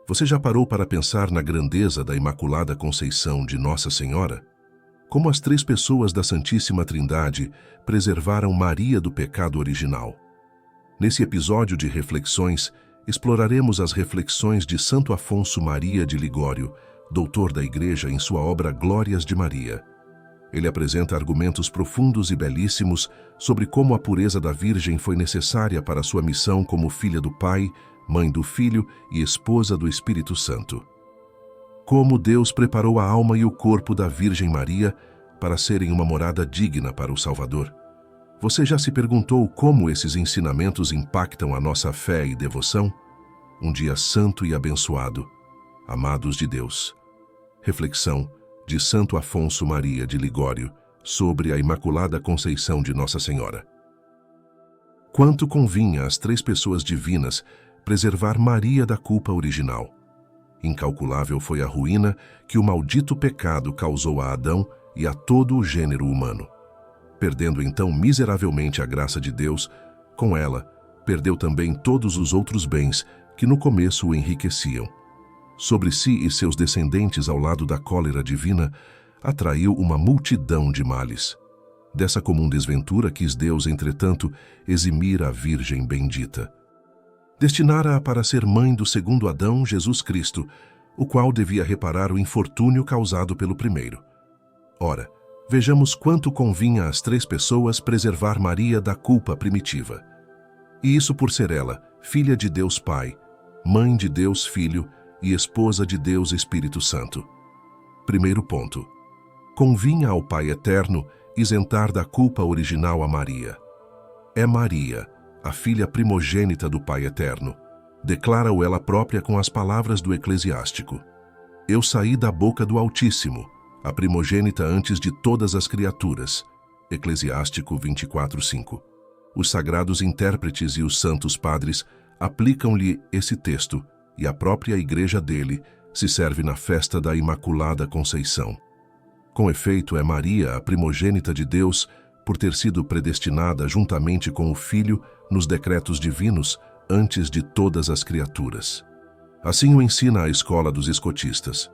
Você já parou para pensar na grandeza da Imaculada Conceição de Nossa Senhora? Como as três pessoas da Santíssima Trindade preservaram Maria do pecado original? Nesse episódio de reflexões, exploraremos as reflexões de Santo Afonso Maria de Ligório, doutor da Igreja, em sua obra Glórias de Maria. Ele apresenta argumentos profundos e belíssimos sobre como a pureza da Virgem foi necessária para sua missão como filha do Pai, mãe do Filho e esposa do Espírito Santo. Como Deus preparou a alma e o corpo da Virgem Maria para serem uma morada digna para o Salvador. Você já se perguntou como esses ensinamentos impactam a nossa fé e devoção? Um dia santo e abençoado, amados de Deus. Reflexão de Santo Afonso Maria de Ligório sobre a Imaculada Conceição de Nossa Senhora. Quanto convinha às três pessoas divinas preservar Maria da culpa original. Incalculável foi a ruína que o maldito pecado causou a Adão e a todo o gênero humano. Perdendo então miseravelmente a graça de Deus, com ela, perdeu também todos os outros bens que no começo o enriqueciam. Sobre si e seus descendentes ao lado da cólera divina, atraiu uma multidão de males. Dessa comum desventura quis Deus, entretanto, eximir a Virgem bendita. Destinara-a para ser mãe do segundo Adão, Jesus Cristo, o qual devia reparar o infortúnio causado pelo primeiro. Ora, vejamos quanto convinha às três pessoas preservar Maria da culpa primitiva. E isso por ser ela, filha de Deus Pai, mãe de Deus Filho e esposa de Deus Espírito Santo. Primeiro ponto. Convinha ao Pai Eterno isentar da culpa original a Maria. É Maria, a filha primogênita do Pai Eterno. Declara-o ela própria com as palavras do Eclesiástico. Eu saí da boca do Altíssimo, a primogênita antes de todas as criaturas. Eclesiástico 24:5. Os sagrados intérpretes e os santos padres aplicam-lhe esse texto, e a própria Igreja dele se serve na festa da Imaculada Conceição. Com efeito, é Maria a primogênita de Deus, por ter sido predestinada juntamente com o Filho nos decretos divinos antes de todas as criaturas. Assim o ensina a escola dos escotistas.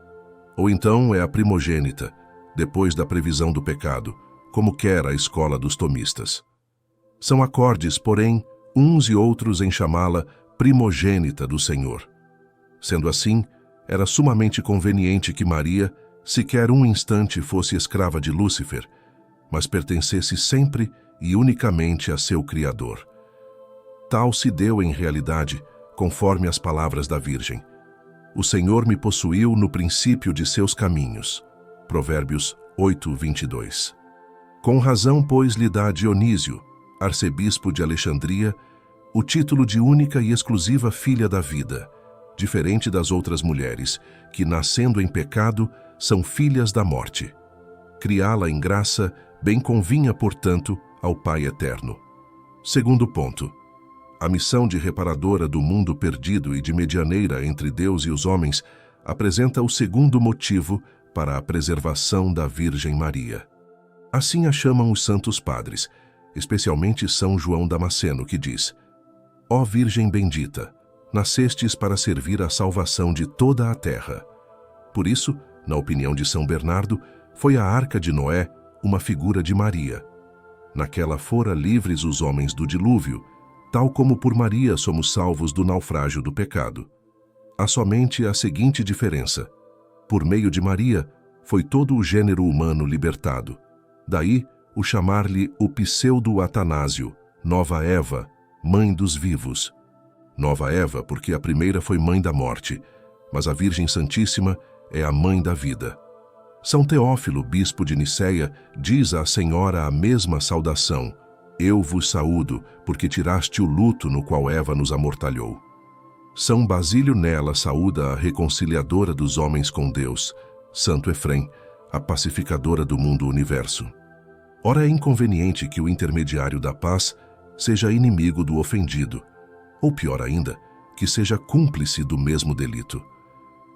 Ou então é a primogênita, depois da previsão do pecado, como quer a escola dos tomistas. São acordes, porém, uns e outros em chamá-la primogênita do Senhor. Sendo assim, era sumamente conveniente que Maria, sequer um instante fosse escrava de Lúcifer, mas pertencesse sempre e unicamente a seu Criador. Tal se deu em realidade, conforme as palavras da Virgem. O Senhor me possuiu no princípio de seus caminhos. Provérbios 8:22. Com razão, pois, lhe dá Dionísio, arcebispo de Alexandria, o título de única e exclusiva filha da vida, diferente das outras mulheres, que, nascendo em pecado, são filhas da morte. Criá-la em graça bem convinha, portanto, ao Pai Eterno. Segundo ponto. A missão de reparadora do mundo perdido e de medianeira entre Deus e os homens apresenta o segundo motivo para a preservação da Virgem Maria. Assim a chamam os santos padres, especialmente São João Damasceno, que diz: Ó Virgem bendita, nascestes para servir à salvação de toda a terra. Por isso, na opinião de São Bernardo, foi a arca de Noé uma figura de Maria. Naquela fora livres os homens do dilúvio, tal como por Maria somos salvos do naufrágio do pecado. Há somente a seguinte diferença: por meio de Maria, foi todo o gênero humano libertado. Daí, o chamar-lhe o pseudo-Atanásio, Nova Eva, mãe dos vivos. Nova Eva, porque a primeira foi mãe da morte, mas a Virgem Santíssima é a mãe da vida. São Teófilo, bispo de Niceia, diz à Senhora a mesma saudação: Eu vos saúdo, porque tiraste o luto no qual Eva nos amortalhou. São Basílio nela saúda a reconciliadora dos homens com Deus, Santo Efrém, a pacificadora do mundo universo. Ora, é inconveniente que o intermediário da paz seja inimigo do ofendido, ou pior ainda, que seja cúmplice do mesmo delito.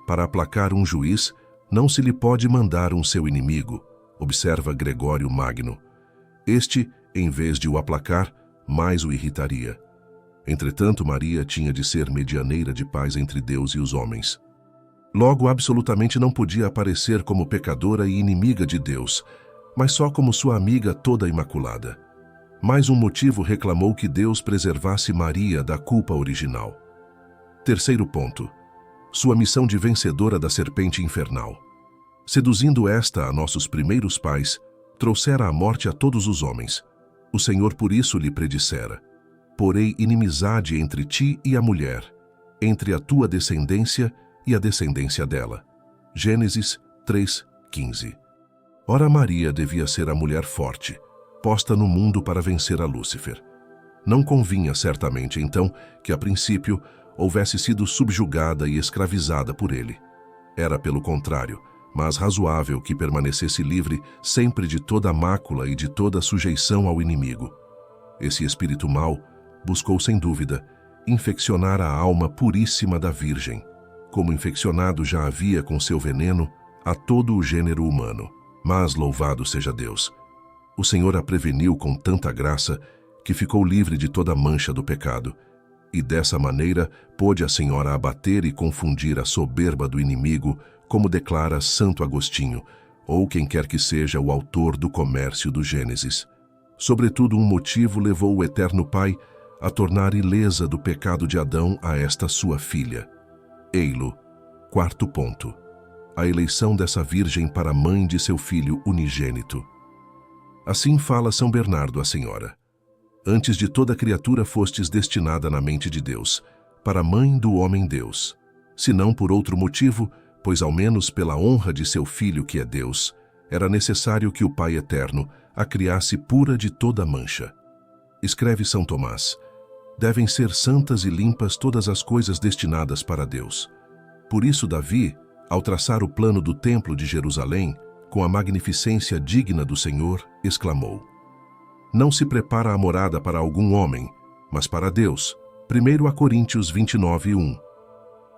Para aplacar um juiz, não se lhe pode mandar um seu inimigo, observa Gregório Magno. Este, em vez de o aplacar, mais o irritaria. Entretanto, Maria tinha de ser medianeira de paz entre Deus e os homens. Logo, absolutamente não podia aparecer como pecadora e inimiga de Deus, mas só como sua amiga toda imaculada. Mais um motivo reclamou que Deus preservasse Maria da culpa original. Terceiro ponto. Sua missão de vencedora da serpente infernal. Seduzindo esta a nossos primeiros pais, trouxera a morte a todos os homens. O Senhor por isso lhe predissera: porei inimizade entre ti e a mulher, entre a tua descendência e a descendência dela. Gênesis 3:15. Ora, Maria devia ser a mulher forte, posta no mundo para vencer a Lúcifer. Não convinha certamente, então, que a princípio houvesse sido subjugada e escravizada por ele. Era, pelo contrário, mas razoável que permanecesse livre sempre de toda mácula e de toda sujeição ao inimigo. Esse espírito mau buscou, sem dúvida, infeccionar a alma puríssima da Virgem, como infeccionado já havia com seu veneno a todo o gênero humano. Mas louvado seja Deus! O Senhor a preveniu com tanta graça que ficou livre de toda mancha do pecado, e dessa maneira pôde a Senhora abater e confundir a soberba do inimigo, como declara Santo Agostinho, ou quem quer que seja o autor do Comércio do Gênesis. Sobretudo, um motivo levou o Eterno Pai a tornar ilesa do pecado de Adão a esta sua filha. Ei-lo. Quarto ponto. A eleição dessa Virgem para mãe de seu filho unigênito. Assim fala São Bernardo à Senhora: antes de toda criatura fostes destinada na mente de Deus, para mãe do homem-Deus, se não por outro motivo, pois ao menos pela honra de seu Filho que é Deus, era necessário que o Pai Eterno a criasse pura de toda mancha. Escreve São Tomás: devem ser santas e limpas todas as coisas destinadas para Deus. Por isso Davi, ao traçar o plano do Templo de Jerusalém, com a magnificência digna do Senhor, exclamou: não se prepara a morada para algum homem, mas para Deus. 1 Coríntios 29:1.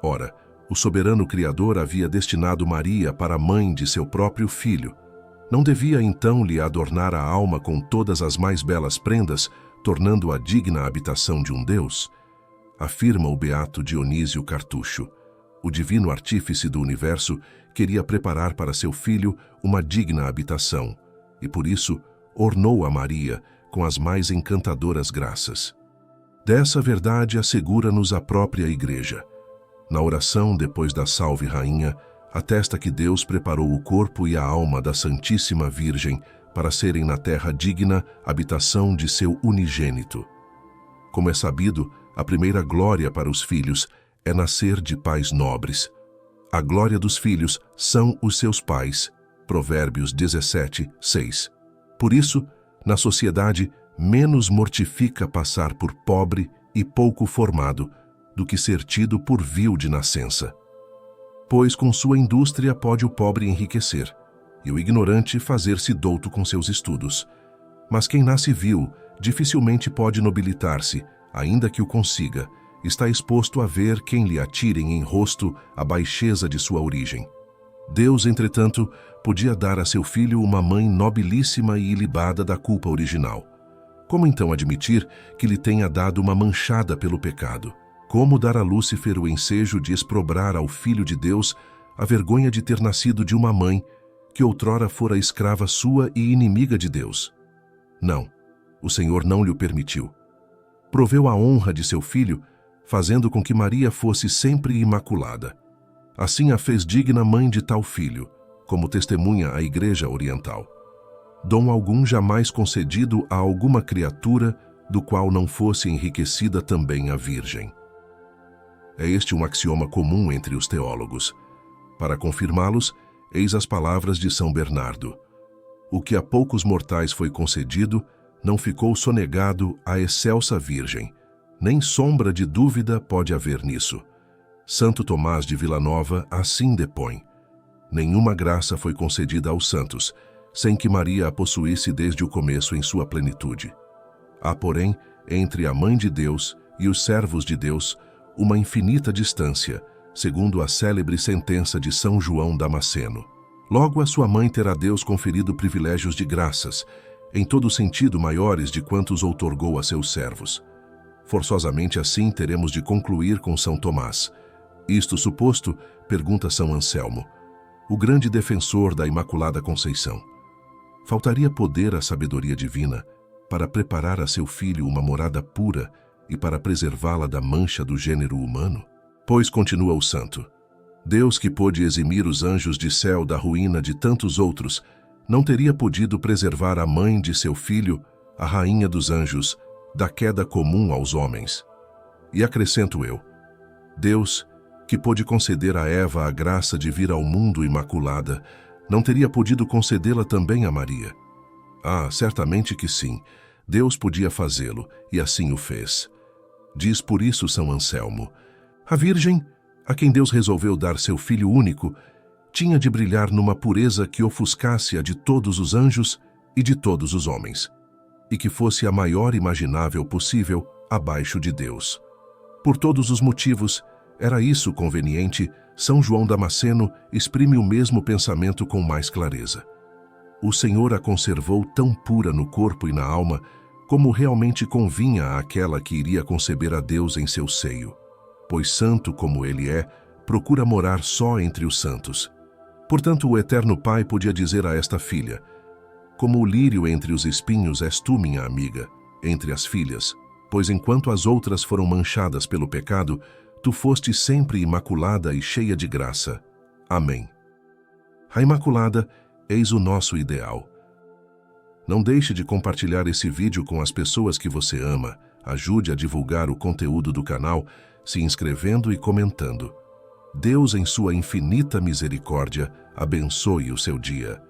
Ora, o soberano Criador havia destinado Maria para mãe de seu próprio filho. Não devia então lhe adornar a alma com todas as mais belas prendas, tornando-a digna habitação de um Deus? Afirma o beato Dionísio Cartucho: o divino artífice do universo queria preparar para seu filho uma digna habitação, e por isso ornou a Maria com as mais encantadoras graças. Dessa verdade assegura-nos a própria Igreja. Na oração depois da Salve Rainha, atesta que Deus preparou o corpo e a alma da Santíssima Virgem para serem na terra digna habitação de seu unigênito. Como é sabido, a primeira glória para os filhos é nascer de pais nobres. A glória dos filhos são os seus pais. Provérbios 17:6. Por isso, na sociedade, menos mortifica passar por pobre e pouco formado do que ser tido por vil de nascença. Pois com sua indústria pode o pobre enriquecer, e o ignorante fazer-se douto com seus estudos. Mas quem nasce vil dificilmente pode nobilitar-se, ainda que o consiga, está exposto a ver quem lhe atirem em rosto a baixeza de sua origem. Deus, entretanto, podia dar a seu filho uma mãe nobilíssima e ilibada da culpa original. Como então admitir que lhe tenha dado uma manchada pelo pecado? Como dar a Lúcifer o ensejo de exprobrar ao Filho de Deus a vergonha de ter nascido de uma mãe que outrora fora escrava sua e inimiga de Deus? Não, o Senhor não lhe o permitiu. Proveu a honra de seu filho, fazendo com que Maria fosse sempre imaculada. Assim a fez digna mãe de tal filho, como testemunha a Igreja Oriental. Dom algum jamais concedido a alguma criatura do qual não fosse enriquecida também a Virgem. É este um axioma comum entre os teólogos. Para confirmá-los, eis as palavras de São Bernardo: o que a poucos mortais foi concedido, não ficou sonegado à excelsa Virgem. Nem sombra de dúvida pode haver nisso. Santo Tomás de Vilanova assim depõe: nenhuma graça foi concedida aos santos, sem que Maria a possuísse desde o começo em sua plenitude. Há, porém, entre a Mãe de Deus e os servos de Deus, uma infinita distância, segundo a célebre sentença de São João Damasceno. Logo a sua mãe terá Deus conferido privilégios de graças, em todo sentido maiores de quantos outorgou a seus servos. Forçosamente assim teremos de concluir com São Tomás. Isto suposto, pergunta São Anselmo, o grande defensor da Imaculada Conceição: faltaria poder à sabedoria divina para preparar a seu filho uma morada pura e para preservá-la da mancha do gênero humano? Pois, continua o santo, Deus, que pôde eximir os anjos de céu da ruína de tantos outros, não teria podido preservar a mãe de seu filho, a rainha dos anjos, da queda comum aos homens. E acrescento eu, Deus, que pôde conceder a Eva a graça de vir ao mundo imaculada, não teria podido concedê-la também a Maria? Ah, certamente que sim, Deus podia fazê-lo, e assim o fez. Diz por isso São Anselmo, a Virgem, a quem Deus resolveu dar seu Filho único, tinha de brilhar numa pureza que ofuscasse a de todos os anjos e de todos os homens, e que fosse a maior imaginável possível abaixo de Deus. Por todos os motivos, era isso conveniente, São João Damasceno exprime o mesmo pensamento com mais clareza. O Senhor a conservou tão pura no corpo e na alma, como realmente convinha àquela que iria conceber a Deus em seu seio, pois santo como ele é, procura morar só entre os santos. Portanto, o Eterno Pai podia dizer a esta filha, como o lírio entre os espinhos és tu, minha amiga, entre as filhas, pois enquanto as outras foram manchadas pelo pecado, tu foste sempre imaculada e cheia de graça. Amém. A Imaculada, eis o nosso ideal. Não deixe de compartilhar esse vídeo com as pessoas que você ama, ajude a divulgar o conteúdo do canal, se inscrevendo e comentando. Deus, em sua infinita misericórdia, abençoe o seu dia.